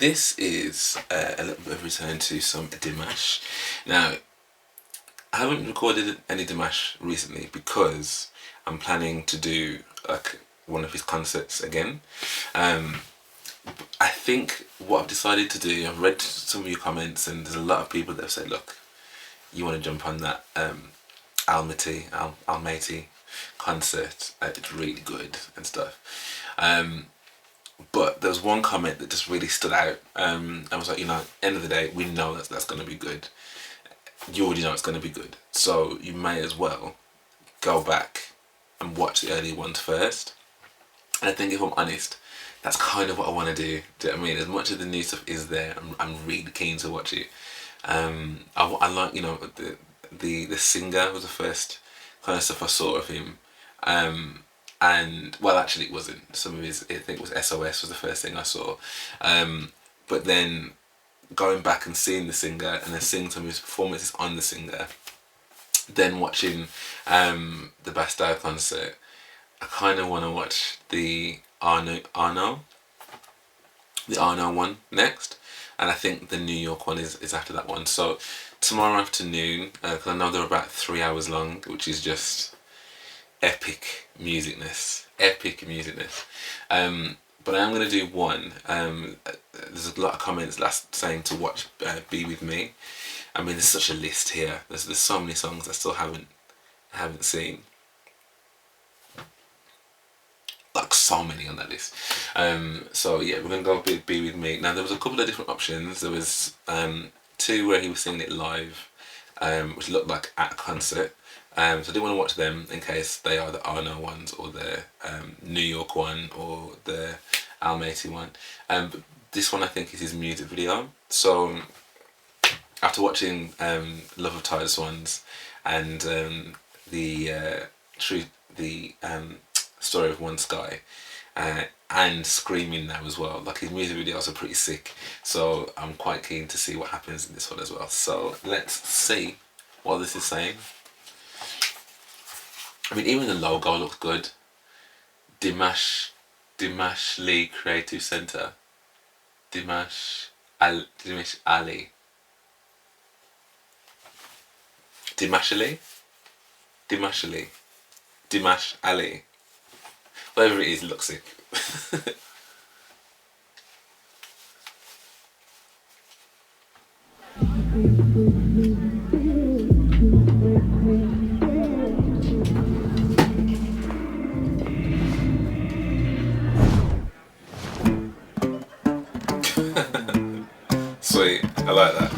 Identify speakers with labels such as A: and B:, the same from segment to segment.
A: this is a little bit of return to some Dimash. Now, I haven't recorded any Dimash recently because I'm planning to do like one of his concerts again. I think what I've decided to do, I've read some of your comments and there's a lot of people that have said, look, you want to jump on that Almaty concert, it's really good and stuff. But there was one comment that just really stood out. I was like, end of the day, we know that's going to be good. You already know it's going to be good. So you may as well go back and watch the early ones first. And I think if I'm honest, that's kind of what I want to do. Do you know what I mean? As much as the new stuff is there, I'm really keen to watch it. I like, the singer was the first kind of stuff I saw of him. And well, actually it wasn't. Some of his, I think it was SOS was the first thing I saw. But then going back and seeing the singer and then seeing some of his performances on the singer, then watching the Bastille concert, I kind of want to watch the Arno one next, and I think the New York one is after that one. So tomorrow afternoon, because I know they're about 3 hours long, which is just epic musicness. But I am going to do one. There's a lot of comments saying to watch Be With Me. I mean, there's such a list here. There's so many songs I still haven't seen. Like so many on that list. So yeah, we're going to go Be With Me. Now there was a couple of different options. There was two where he was singing it live, which looked like at a concert. So I didn't want to watch them in case they are the Arno ones or the New York one or the Almaty one. But this one I think is his music video. So after watching Love of Titus ones and the Story of One Sky and Screaming now as well, like his music videos are pretty sick. So I'm quite keen to see what happens in this one as well. So let's see what this is saying. I mean, even the logo looks good. Dimash Lee Creative Center. Dimash Ali. Dimash Ali. Whatever it is, it looks sick. Sweet, I like that.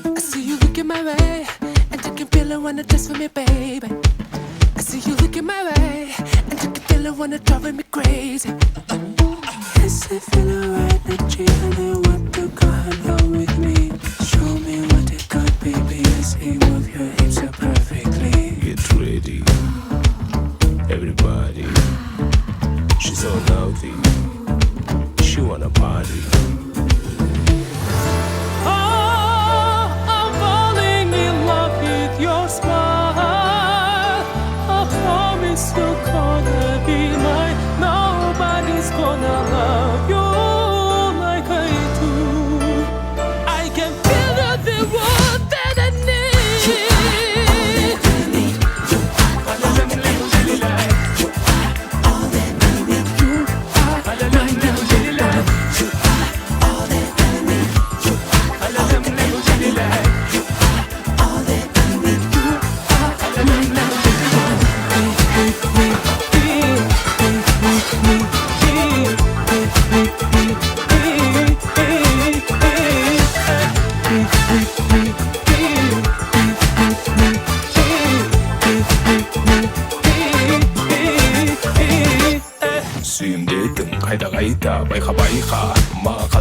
B: I see you looking my way, and you can feel it wanna dance for me, baby. I see you looking my way, and you can feel it wanna drive me crazy. Yes, I feel the right energy, and I want to go along with me. Show me what it got, baby. I see move your hips so perfectly.
C: Get ready, everybody. She's so lovely. She wanna party.
B: Oh, I'm falling in love with your smile. I promise you're gonna be mine. Nobody's gonna love you like I do. I can feel the world that I need.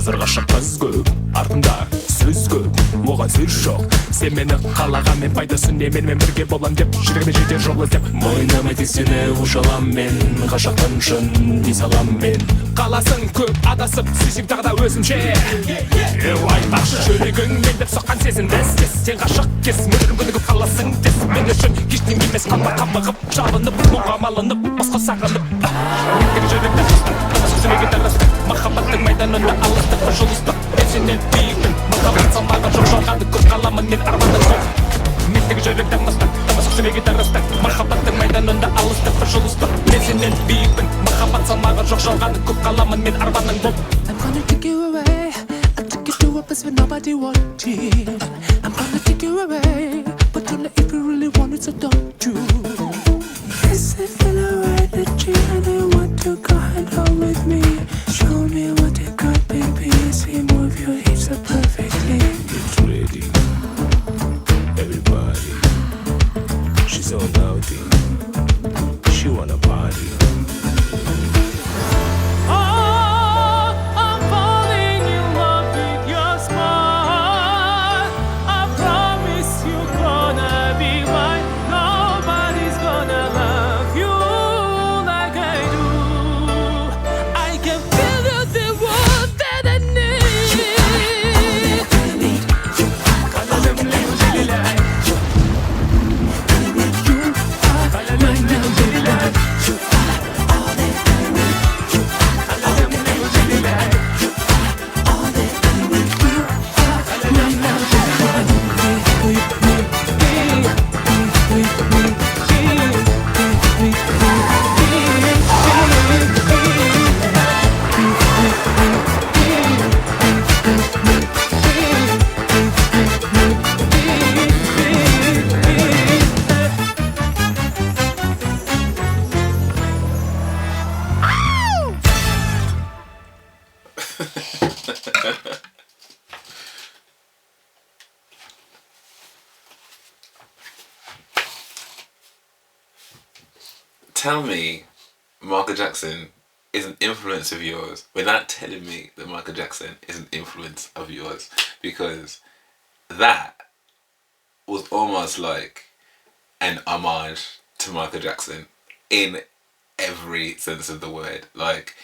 C: қазір ғашық қыз көп, артында сөз көп, оған сөз жоқ. Сен мені қалағанмен пайдасы не, менімен бірге болам деп жүрегіме жетер жол іздеп. Мойнама тек сені ушалам мен, ғашықтан шын дей салам мен. Қаласың көп адасып, сүйсең тағы да өзімше. Айтпақшы жүрегің мен деп соққан сезім дәс. Сен ғашық кес, мөлдірім күні көп қаласың тес. Мен үшін ештеңе емес, қалма қамығып, жалынып, мұңға малынып, босқа сағынып. Мендегі жүректі қыстық, сүзімеге тырыстық, махаббаттың майданында алыстық бір жұлыстық. Мен сенен биікпін, махаббат салмағы жоқ, жалғанды көп қаламын мен арманның жоқ. Мендегі жүректі мыстық, сүзімеге тырыстық, махаббаттың майданында алыстық бір жұлыстық. Мен сенен биікпін, махаббат салмағы жоқ, жалғанды көп қаламын мен арманның жоқ.
B: I'm gonna take you away. I took you to a place where nobody watching. I'm gonna take you away, but only if you really want it, so don't you? Yes, I feel alright that you and I want to go hand home with me. Show me what you got, baby. See, move your hips up perfectly.
C: Get ready, everybody. She's so naughty, she wanna party.
A: Tell me Michael Jackson is an influence of yours without telling me that Michael Jackson is an influence of yours, because that was almost like an homage to Michael Jackson in every sense of the word. Like,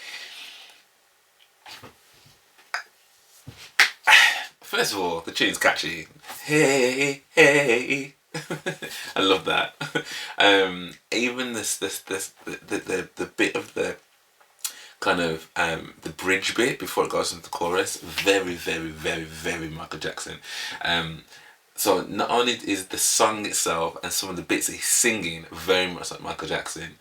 A: first of all, the tune's catchy. Hey, hey. I love that. Even the bit of the kind of the bridge bit before it goes into the chorus, very, very, very, very Michael Jackson. So not only is the song itself and some of the bits that he's singing very much like Michael Jackson,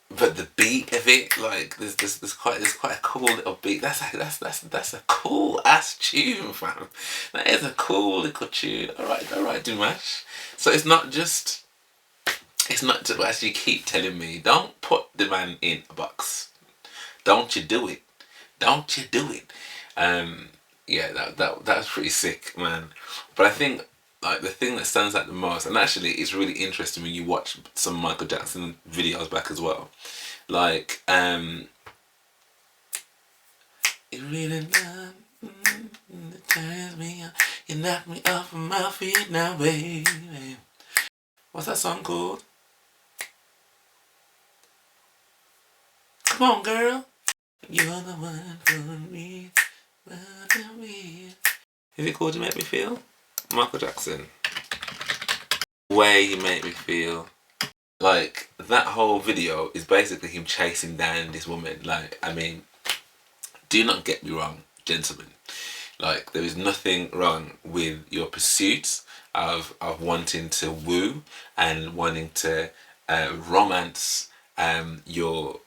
A: but the beat of it, like there's quite a cool little beat. That's a cool ass tune, fam. That is a cool little tune. All right, Dimash. So it's not just as you keep telling me, don't put the man in a box. Don't you do it. Yeah, that was pretty sick, man. But I think like the thing that stands out the most, and actually it's really interesting when you watch some Michael Jackson videos back as well, like it really turns me up, you knock me off of my feet now, baby. What's that song called? Come on, girl. You're the one for me. Is it called You Make Me Feel? Michael Jackson. Way You Make Me Feel. Like, that whole video is basically him chasing down this woman. Like, I mean, do not get me wrong, gentlemen. Like, there is nothing wrong with your pursuit of wanting to woo and wanting to romance your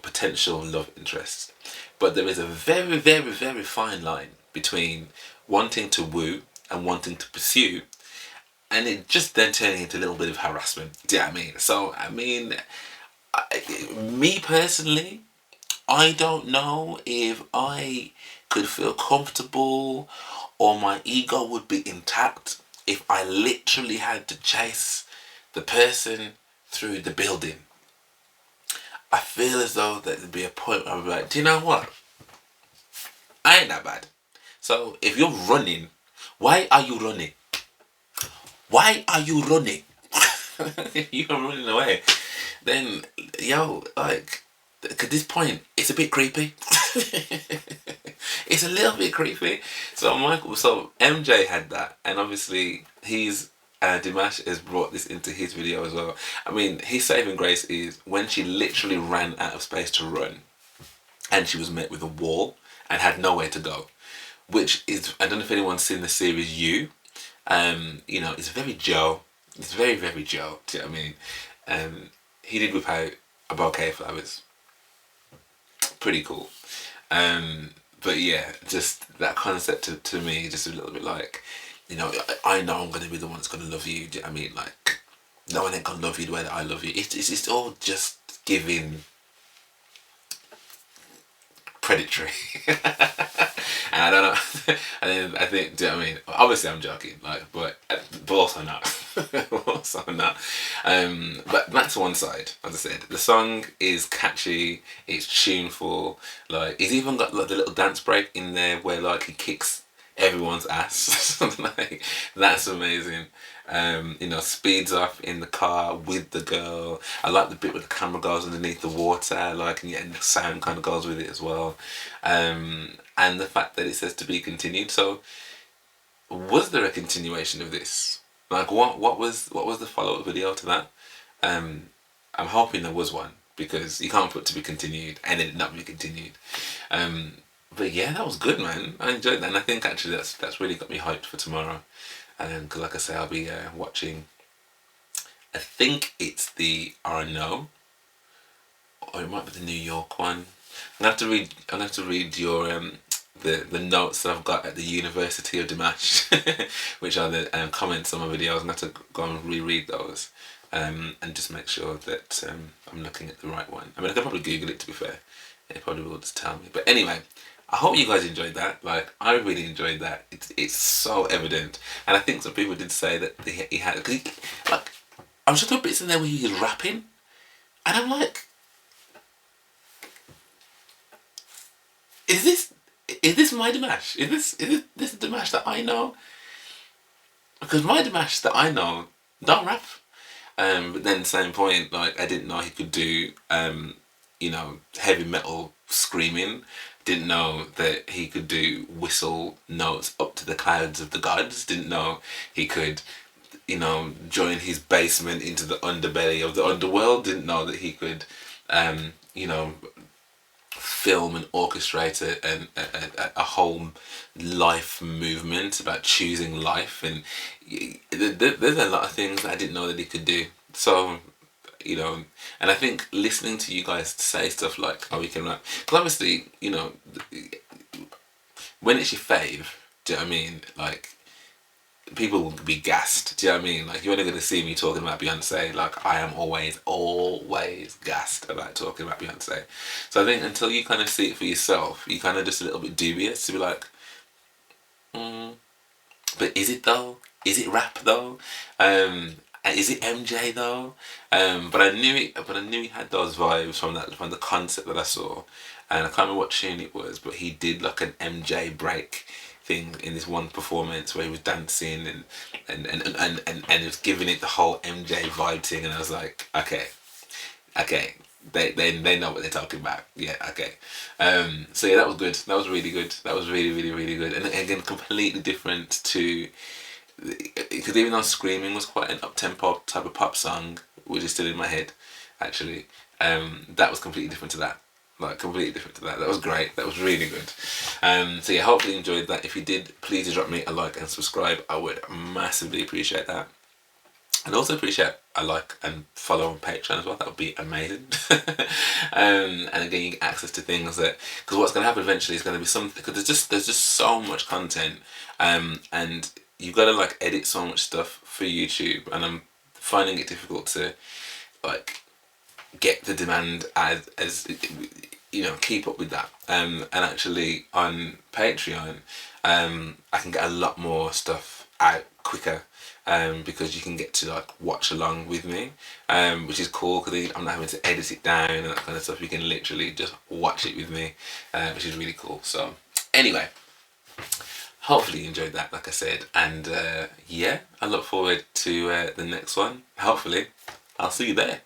A: potential love interest. But there is a very, very, very fine line between wanting to woo and wanting to pursue, and it just then turning into a little bit of harassment. Do you know what I mean? So, I mean, me personally, I don't know if I could feel comfortable or my ego would be intact if I literally had to chase the person through the building. I feel as though there'd be a point where I'd be like, do you know what? I ain't that bad. So if you're running, why are you running? Why are you running? If you're running away, then yo, like, at this point, it's a bit creepy. It's a little bit creepy. So MJ had that, and obviously Dimash has brought this into his video as well. I mean, his saving grace is when she literally ran out of space to run, and she was met with a wall and had nowhere to go, which is, I don't know if anyone's seen the series You. You know, it's very Joe. It's very, very Joe. Do you know what I mean? He did whip out a bouquet of flowers. Pretty cool. But yeah, just that concept to me, just a little bit like, you know, I know I'm going to be the one that's going to love you. Do you know what I mean? Like, no one ain't going to love you the way that I love you. It's all just giving predatory. And I don't know. And then I think, do you know what I mean? Obviously I'm joking, like, but also not. Also not. But that's one side, as I said. The song is catchy, it's tuneful, like, he's even got like the little dance break in there where like he kicks everyone's ass. Like, that's amazing. You know, speeds off in the car with the girl. I like the bit where the camera goes underneath the water, like, and the sound kind of goes with it as well. And the fact that it says to be continued. So, was there a continuation of this? Like, what was the follow-up video to that? I'm hoping there was one, because you can't put to be continued and it not be continued. But yeah, that was good, man. I enjoyed that, and I think actually that's really got me hyped for tomorrow. Because like I say, I'll be watching, I think it's the RNO, or it might be the New York one. I'm gonna have to read your the notes that I've got at the University of Dimash, which are the comments on my videos. I'm gonna have to go and reread those, and just make sure that I'm looking at the right one. I mean, I could probably Google it, to be fair. It probably will just tell me. But anyway, I hope you guys enjoyed that. Like, I really enjoyed that. It's so evident, and I think some people did say that he had, because like, I'm just doing bits in there where he's rapping, and I'm like, is this my Dimash? Is this the Dimash that I know? Because my Dimash that I know don't rap. But then same point, like, I didn't know he could do you know, heavy metal screaming. Didn't know that he could do whistle notes up to the clouds of the gods. Didn't know he could, you know, join his basement into the underbelly of the underworld. Didn't know that he could, you know, film and orchestrate a whole life movement about choosing life. And there's a lot of things that I didn't know that he could do. So, you know, and I think listening to you guys say stuff like, oh, we can rap, because obviously, you know, when it's your fave, do you know what I mean? Like, people will be gassed, do you know what I mean? Like, you're only going to see me talking about Beyonce. Like, I am always gassed about talking about Beyonce. So I think until you kind of see it for yourself, you kind of just a little bit dubious to be like, but is it though? Is it rap though? Is it MJ though? But I knew he had those vibes from the concept that I saw, and I can't remember what tune it was, but he did like an MJ break thing in this one performance where he was dancing and he was giving it the whole MJ vibe thing, and I was like, okay, they know what they're talking about. Yeah, okay. So yeah, that was good. That was really good. That was really good. And again, completely different to, because even though Screaming was quite an up-tempo type of pop song, which is still in my head, actually, that was completely different to that. Like, completely different to that. That was great. That was really good. So yeah, hopefully you enjoyed that. If you did, please do drop me a like and subscribe. I would massively appreciate that. I'd also appreciate a like and follow on Patreon as well. That would be amazing. And again, you get access to things that, because what's going to happen eventually is going to be something, because there's just so much content, and you've got to like edit so much stuff for YouTube, and I'm finding it difficult to like get the demand as you know, keep up with that. And actually on Patreon, I can get a lot more stuff out quicker, because you can get to like watch along with me, which is cool, because I'm not having to edit it down and that kind of stuff. You can literally just watch it with me, which is really cool. So Anyway, hopefully you enjoyed that, like I said, and yeah, I look forward to the next one. Hopefully I'll see you there.